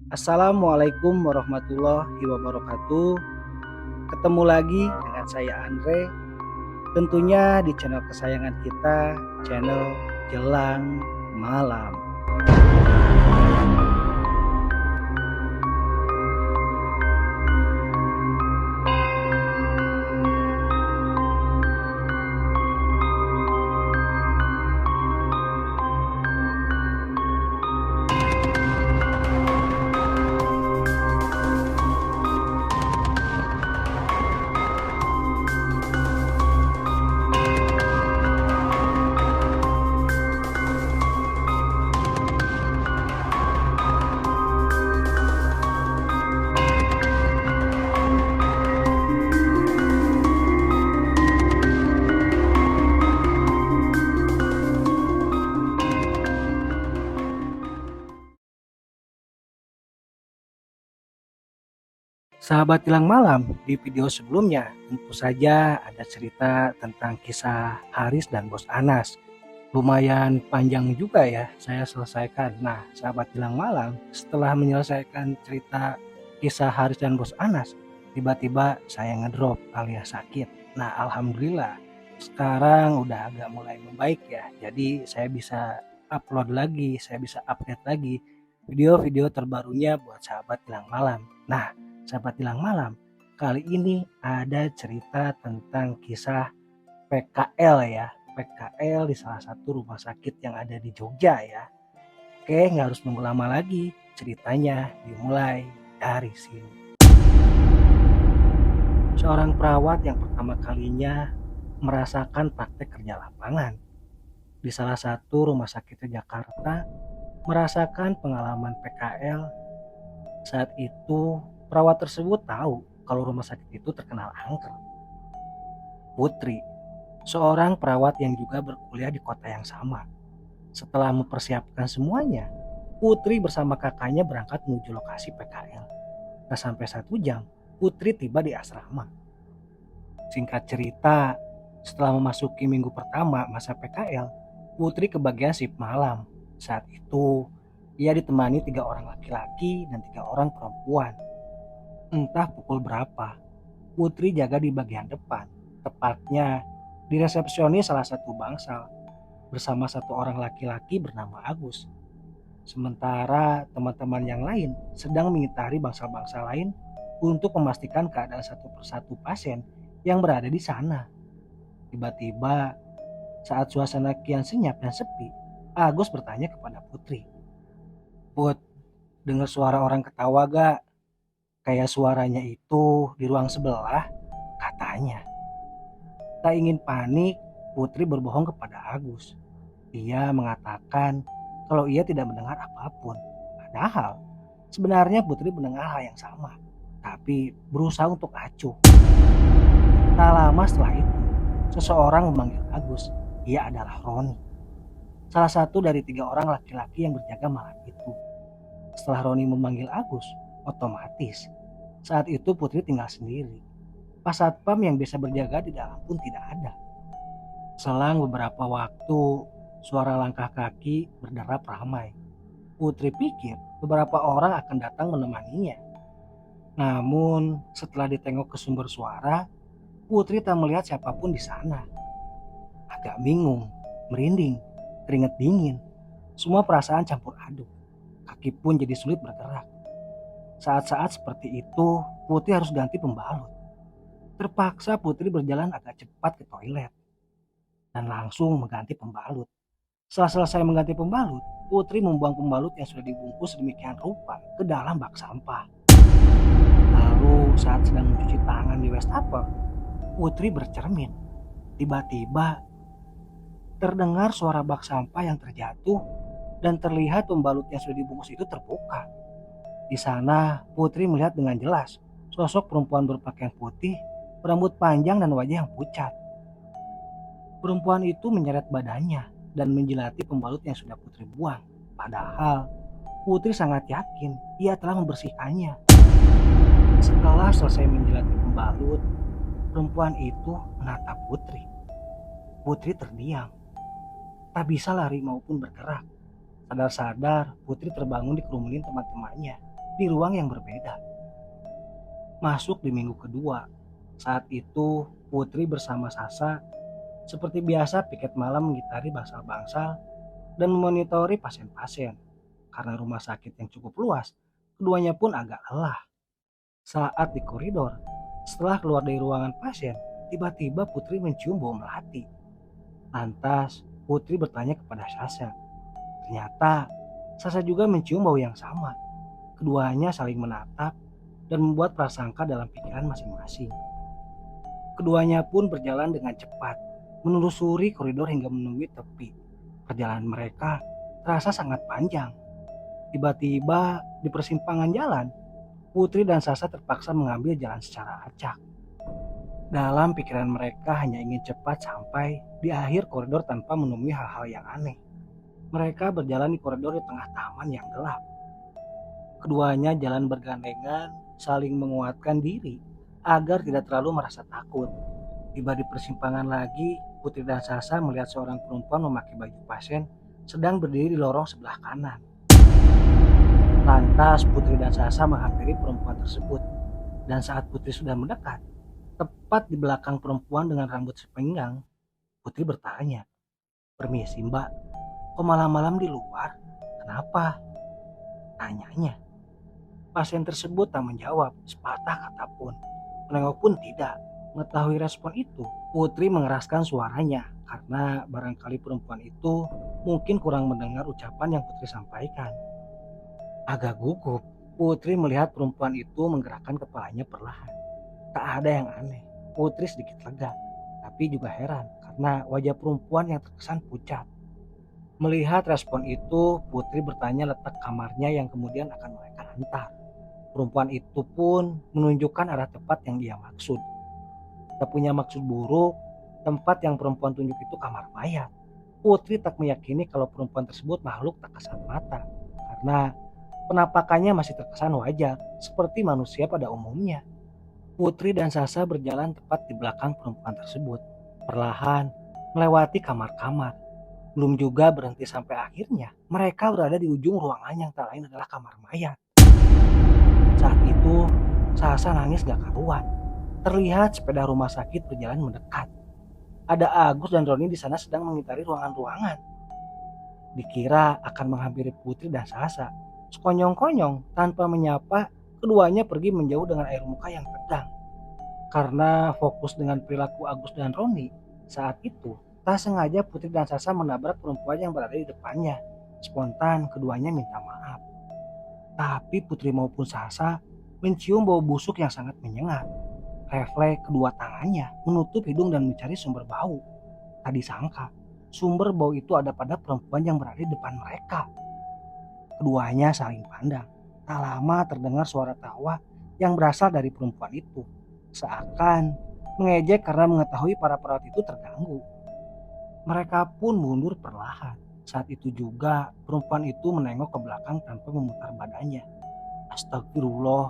Assalamualaikum warahmatullahi wabarakatuh. Ketemu lagi dengan saya Andre, tentunya di channel kesayangan kita, channel Jelang Malam. Sahabat Jelang Malam, di video sebelumnya tentu saja ada cerita tentang kisah Haris dan Bos Anas. Lumayan panjang juga ya saya selesaikan. Nah, sahabat Jelang Malam, setelah menyelesaikan cerita kisah Haris dan Bos Anas, tiba-tiba saya ngedrop alias sakit. Nah, alhamdulillah sekarang udah agak mulai membaik ya. Jadi saya bisa upload lagi, saya bisa update lagi video-video terbarunya buat sahabat Jelang Malam. Nah, sahabat Jelang Malam, kali ini ada cerita tentang kisah PKL ya. PKL di salah satu rumah sakit yang ada di Jogja ya. Oke, nggak harus nunggu lama lagi. Ceritanya dimulai dari sini. Seorang perawat yang pertama kalinya merasakan praktek kerja lapangan di salah satu rumah sakit di Jakarta, merasakan pengalaman PKL. Saat itu perawat tersebut tahu kalau rumah sakit itu terkenal angker. Putri, seorang perawat yang juga berkuliah di kota yang sama. Setelah mempersiapkan semuanya, Putri bersama kakaknya berangkat menuju lokasi PKL. Tak sampai 1 jam, Putri tiba di asrama. Singkat cerita, setelah memasuki minggu pertama masa PKL, Putri kebagian shift malam. Saat itu, ia ditemani 3 orang laki-laki dan 3 orang perempuan. Entah pukul berapa, Putri jaga di bagian depan, tepatnya di resepsionis salah satu bangsal, bersama 1 orang laki-laki bernama Agus. Sementara teman-teman yang lain sedang mengitari bangsal-bangsal lain untuk memastikan keadaan satu persatu pasien yang berada di sana. Tiba-tiba, saat suasana kian senyap dan sepi, Agus bertanya kepada Putri, "Put, dengar suara orang ketawa gak? Kayak suaranya itu di ruang sebelah," katanya. Tak ingin panik, Putri berbohong kepada Agus. Ia mengatakan kalau ia tidak mendengar apapun. Padahal sebenarnya Putri mendengar hal yang sama, tapi berusaha untuk acuh. Tak lama setelah itu, seseorang memanggil Agus. Ia adalah Roni, salah satu dari 3 orang laki-laki yang berjaga malam itu. Setelah Roni memanggil Agus, otomatis saat itu Putri tinggal sendiri. Pas satpam yang biasa berjaga di dalam pun tidak ada. Selang beberapa waktu, suara langkah kaki berderap ramai. Putri pikir beberapa orang akan datang menemaninya. Namun setelah ditengok ke sumber suara, Putri tak melihat siapapun di sana. Agak bingung, merinding, keringat dingin. Semua perasaan campur aduk. Kaki pun jadi sulit bergerak. Saat-saat seperti itu, Putri harus ganti pembalut. Terpaksa Putri berjalan agak cepat ke toilet dan langsung mengganti pembalut. Setelah selesai mengganti pembalut, Putri membuang pembalut yang sudah dibungkus sedemikian rupa ke dalam bak sampah. Lalu saat sedang mencuci tangan di wastafel, Putri bercermin. Tiba-tiba terdengar suara bak sampah yang terjatuh dan terlihat pembalut yang sudah dibungkus itu terbuka. Di sana Putri melihat dengan jelas sosok perempuan berpakaian putih, berambut panjang dan wajah yang pucat. Perempuan itu menyeret badannya dan menjilati pembalut yang sudah Putri buang. Padahal Putri sangat yakin ia telah membersihkannya. Setelah selesai menjilati pembalut, perempuan itu menatap Putri. Putri terdiam, tak bisa lari maupun bergerak. Sadar-sadar Putri terbangun dikerumunin teman-temannya. di ruang yang berbeda. Masuk di minggu kedua, saat itu Putri bersama Sasa seperti biasa piket malam mengitari bangsal-bangsal dan memonitori pasien-pasien. Karena rumah sakit yang cukup luas, keduanya pun agak lelah. Saat di koridor, setelah keluar dari ruangan pasien, tiba-tiba Putri mencium bau melati. Lantas, Putri bertanya kepada Sasa. Ternyata, Sasa juga mencium bau yang sama. Keduanya saling menatap dan membuat prasangka dalam pikiran masing-masing. Keduanya pun berjalan dengan cepat, menelusuri koridor hingga menemui tepi. Perjalanan mereka terasa sangat panjang. Tiba-tiba di persimpangan jalan, Putri dan Sasa terpaksa mengambil jalan secara acak. Dalam pikiran mereka hanya ingin cepat sampai di akhir koridor tanpa menemui hal-hal yang aneh. Mereka berjalan di koridor di tengah taman yang gelap. Keduanya jalan bergandengan, saling menguatkan diri agar tidak terlalu merasa takut. Tiba di persimpangan lagi, Putri dan Sasa melihat seorang perempuan memakai baju pasien sedang berdiri di lorong sebelah kanan. Lantas Putri dan Sasa menghampiri perempuan tersebut. Dan saat Putri sudah mendekat, tepat di belakang perempuan dengan rambut sepenggang, Putri bertanya, "Permisi mbak, kok malam-malam di luar? Kenapa?" Tanyanya. Pasien tersebut tak menjawab sepatah kata pun. Menengok pun tidak. Mengetahui respon itu, Putri mengeraskan suaranya karena barangkali perempuan itu mungkin kurang mendengar ucapan yang Putri sampaikan. Agak gugup, Putri melihat perempuan itu menggerakkan kepalanya perlahan. Tak ada yang aneh. Putri sedikit lega, tapi juga heran karena wajah perempuan yang terkesan pucat. Melihat respon itu, Putri bertanya letak kamarnya yang kemudian akan mereka antar. Perempuan itu pun menunjukkan arah tepat yang dia maksud. Tak punya maksud buruk, tempat yang perempuan tunjuk itu kamar mayat. Putri tak meyakini kalau perempuan tersebut makhluk tak kasat mata, karena penampakannya masih terkesan wajar, seperti manusia pada umumnya. Putri dan Sasa berjalan tepat di belakang perempuan tersebut, perlahan melewati kamar-kamar. Belum juga berhenti sampai akhirnya mereka berada di ujung ruangan yang tak lain adalah kamar mayat. Saat itu, Sasa nangis gak karuan. Terlihat sepeda rumah sakit berjalan mendekat. Ada Agus dan Roni di sana sedang mengitari ruangan-ruangan. Dikira akan menghampiri Putri dan Sasa. Sekonyong-konyong tanpa menyapa, keduanya pergi menjauh dengan air muka yang tegang. Karena fokus dengan perilaku Agus dan Roni, saat itu tak sengaja Putri dan Sasa menabrak perempuan yang berada di depannya. Spontan keduanya minta maaf. Tapi Putri maupun Sasa mencium bau busuk yang sangat menyengat. Refleks kedua tangannya menutup hidung dan mencari sumber bau. Tak disangka, sumber bau itu ada pada perempuan yang berada di depan mereka. Keduanya saling pandang. Tak lama terdengar suara tawa yang berasal dari perempuan itu. Seakan mengejek karena mengetahui para perawat itu terganggu. Mereka pun mundur perlahan. Saat itu juga perempuan itu menengok ke belakang tanpa memutar badannya. Astagfirullah,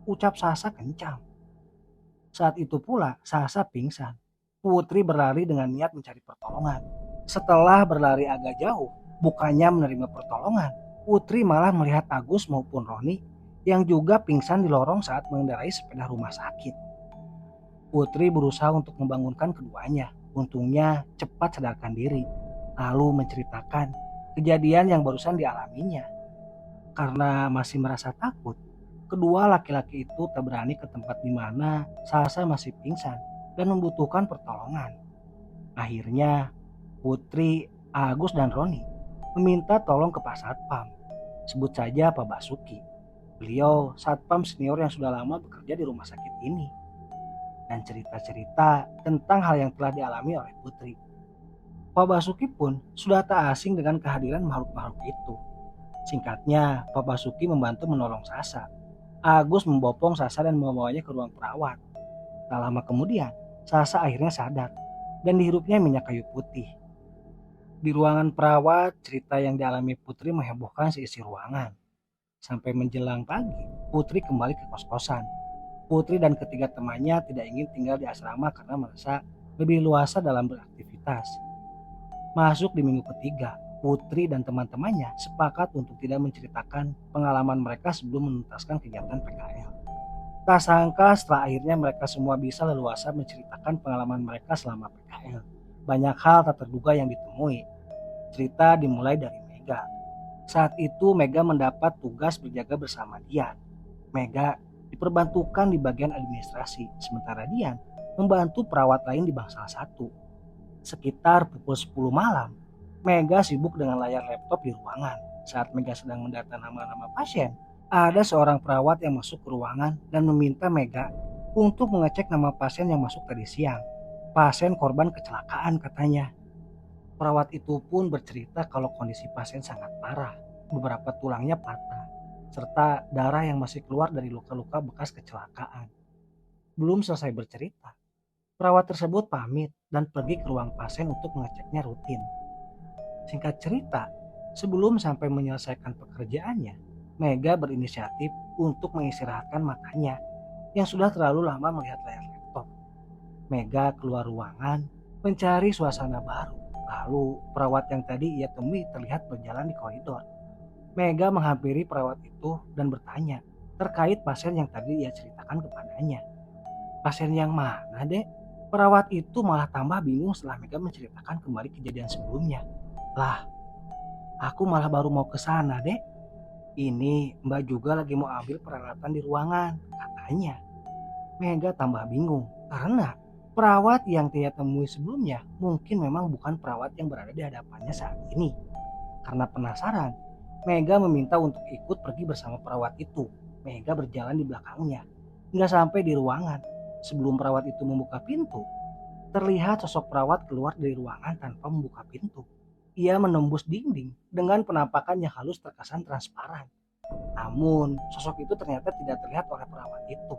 ucap Sasa kencang. Saat itu pula Sasa pingsan. Putri berlari dengan niat mencari pertolongan. Setelah berlari agak jauh, bukannya menerima pertolongan, Putri malah melihat Agus maupun Roni yang juga pingsan di lorong saat mengendarai sepeda rumah sakit. Putri berusaha untuk membangunkan keduanya. Untungnya cepat sadarkan diri, lalu menceritakan kejadian yang barusan dialaminya. Karena masih merasa takut, kedua laki-laki itu tak berani ke tempat di mana Sasa masih pingsan dan membutuhkan pertolongan. Akhirnya, Putri, Agus, dan Roni meminta tolong ke Pak Satpam. Sebut saja Pak Basuki. Beliau Satpam senior yang sudah lama bekerja di rumah sakit ini. Dan cerita-cerita tentang hal yang telah dialami oleh Putri. Pak Basuki pun sudah tak asing dengan kehadiran makhluk-makhluk itu. Singkatnya, Pak Basuki membantu menolong Sasa. Agus membopong Sasa dan membawanya ke ruang perawat. Tak lama kemudian, Sasa akhirnya sadar dan dihirupnya minyak kayu putih. Di ruangan perawat, cerita yang dialami Putri menghebohkan seisi ruangan. Sampai menjelang pagi, Putri kembali ke kos-kosan. Putri dan ketiga temannya tidak ingin tinggal di asrama karena merasa lebih luasa dalam beraktivitas. Masuk di minggu ketiga, Putri dan teman-temannya sepakat untuk tidak menceritakan pengalaman mereka sebelum menuntaskan kegiatan PKL. Tak sangka setelah akhirnya mereka semua bisa leluasa menceritakan pengalaman mereka selama PKL. Banyak hal tak terduga yang ditemui. Cerita dimulai dari Mega. Saat itu Mega mendapat tugas berjaga bersama Dian. Mega diperbantukan di bagian administrasi, sementara Dian membantu perawat lain di bangsal satu. Sekitar pukul 10 malam, Mega sibuk dengan layar laptop di ruangan. Saat Mega sedang mendata nama-nama pasien, ada seorang perawat yang masuk ke ruangan dan meminta Mega untuk mengecek nama pasien yang masuk tadi siang. Pasien korban kecelakaan katanya. Perawat itu pun bercerita kalau kondisi pasien sangat parah, beberapa tulangnya patah, serta darah yang masih keluar dari luka-luka bekas kecelakaan. Belum selesai bercerita, perawat tersebut pamit dan pergi ke ruang pasien untuk mengeceknya rutin. Singkat cerita, sebelum sampai menyelesaikan pekerjaannya, Mega berinisiatif untuk mengistirahatkan matanya yang sudah terlalu lama melihat layar laptop. Mega keluar ruangan mencari suasana baru. Lalu perawat yang tadi ia temui terlihat berjalan di koridor. Mega menghampiri perawat itu dan bertanya terkait pasien yang tadi ia ceritakan kepadanya. Pasien yang mana, Dek? Perawat itu malah tambah bingung setelah Mega menceritakan kembali kejadian sebelumnya. Lah, aku malah baru mau ke sana, Dek. Ini Mbak juga lagi mau ambil peralatan di ruangan, katanya. Mega tambah bingung karena perawat yang dia temui sebelumnya mungkin memang bukan perawat yang berada di hadapannya saat ini. Karena penasaran, Mega meminta untuk ikut pergi bersama perawat itu. Mega berjalan di belakangnya, hingga sampai di ruangan. Sebelum perawat itu membuka pintu, terlihat sosok perawat keluar dari ruangan tanpa membuka pintu. Ia menembus dinding dengan penampakan yang halus terkesan transparan. Namun, sosok itu ternyata tidak terlihat oleh perawat itu.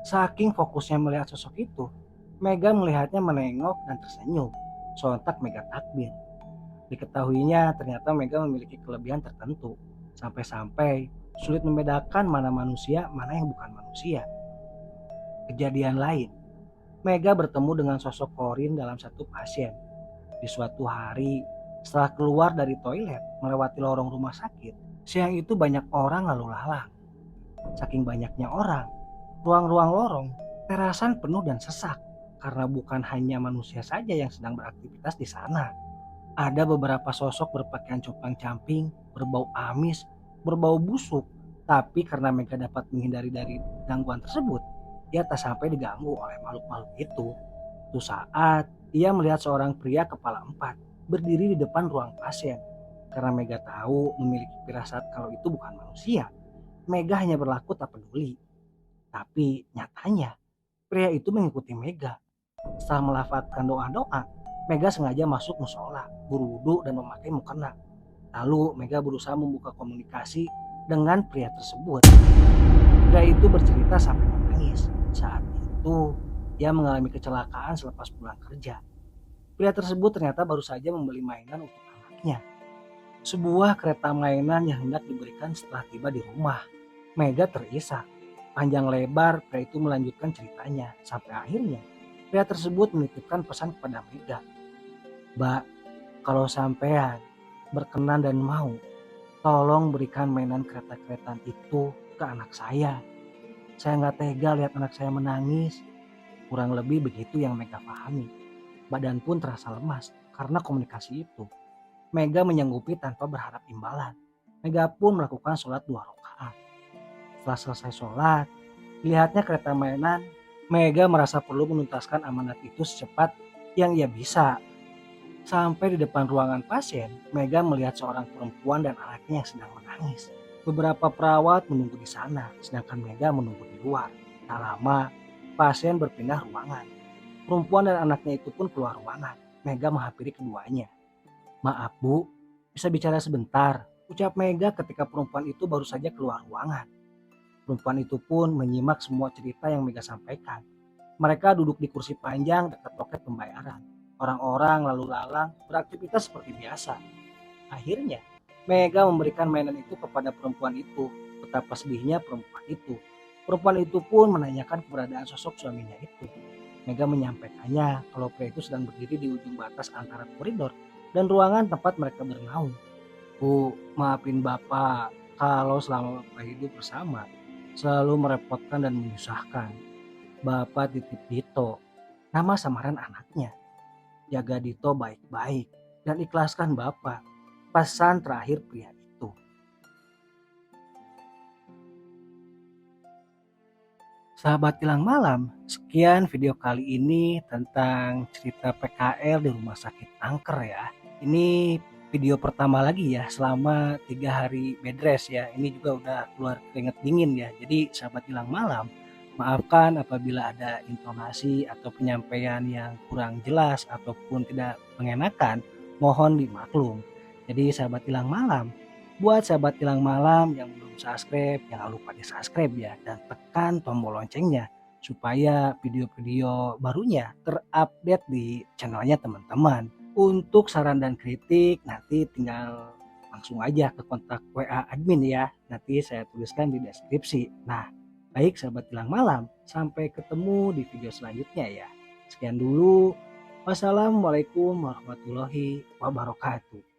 Saking fokusnya melihat sosok itu, Mega melihatnya menengok dan tersenyum. Sontak Mega takbir. Diketahuinya ternyata Mega memiliki kelebihan tertentu. Sampai-sampai sulit membedakan mana manusia, mana yang bukan manusia. Kejadian lain, Mega bertemu dengan sosok Korin dalam satu pasien. Di suatu hari, setelah keluar dari toilet melewati lorong rumah sakit, siang itu banyak orang lalu lalang. Saking banyaknya orang, ruang-ruang lorong terasan penuh dan sesak karena bukan hanya manusia saja yang sedang beraktivitas di sana. Ada beberapa sosok berpakaian compang-camping, berbau amis, berbau busuk, tapi karena Mega dapat menghindari dari gangguan tersebut, ia tak sampai diganggu oleh makhluk-makhluk itu. Suatu saat, ia melihat seorang pria kepala empat berdiri di depan ruang pasien. Karena Mega tahu memiliki firasat kalau itu bukan manusia, Mega hanya berlaku tak peduli. Tapi nyatanya, pria itu mengikuti Mega. Setelah melafalkan doa-doa, Mega sengaja masuk musola, berwudu dan memakai mukena. Lalu Mega berusaha membuka komunikasi dengan pria tersebut. Pria itu bercerita sampai menangis. Saat itu, ia mengalami kecelakaan selepas pulang kerja. Pria tersebut ternyata baru saja membeli mainan untuk anaknya. Sebuah kereta mainan yang hendak diberikan setelah tiba di rumah. Mega terisak. Panjang lebar pria itu melanjutkan ceritanya. Sampai akhirnya pria tersebut menitipkan pesan kepada Mega. Mbak, kalau sampean berkenan dan mau, tolong berikan mainan kereta-keretaan itu ke anak saya. Saya nggak tega lihat anak saya menangis. Kurang lebih begitu yang Mega pahami. Badan pun terasa lemas karena komunikasi itu. Mega menyanggupi tanpa berharap imbalan. Mega pun melakukan sholat 2 rakaat. Setelah selesai sholat, lihatnya kereta mainan, Mega merasa perlu menuntaskan amanat itu secepat yang ia bisa. Sampai di depan ruangan pasien, Mega melihat seorang perempuan dan anaknya yang sedang menangis. Beberapa perawat menunggu di sana, sedangkan Mega menunggu di luar. Tak lama, pasien berpindah ruangan. Perempuan dan anaknya itu pun keluar ruangan. Mega menghampiri keduanya. Maaf Bu, bisa bicara sebentar, ucap Mega ketika perempuan itu baru saja keluar ruangan. Perempuan itu pun menyimak semua cerita yang Mega sampaikan. Mereka duduk di kursi panjang dekat loket pembayaran. Orang-orang lalu lalang beraktivitas seperti biasa. Akhirnya, Mega memberikan mainan itu kepada perempuan itu. Betapa sedihnya perempuan itu. Perempuan itu pun menanyakan keberadaan sosok suaminya itu. Mega menyampaikannya kalau pria itu sedang berdiri di ujung batas antara koridor dan ruangan tempat mereka bernaung. Bu, maafin Bapak kalau selama Bapak hidup bersama selalu merepotkan dan menyusahkan. Bapak titip Dito, nama samaran anaknya. Jaga Dito baik-baik dan ikhlaskan Bapak. Pesan terakhir pria itu. Sahabat Tilang Malam, sekian video kali ini tentang cerita PKL di Rumah Sakit Angker ya. Ini video pertama lagi ya selama 3 hari bed rest ya. Ini juga udah keluar keringet dingin ya. Jadi sahabat Tilang Malam, maafkan apabila ada intonasi atau penyampaian yang kurang jelas ataupun tidak mengenakan, mohon dimaklum. Jadi sahabat Tilang Malam, buat sahabat Tilang Malam yang belum subscribe, jangan lupa di subscribe ya. Dan tekan tombol loncengnya supaya video-video barunya terupdate di channelnya teman-teman. Untuk saran dan kritik nanti tinggal langsung aja ke kontak WA admin ya. Nanti saya tuliskan di deskripsi. Nah, baik sahabat Tilang Malam, sampai ketemu di video selanjutnya ya. Sekian dulu. Wassalamualaikum warahmatullahi wabarakatuh.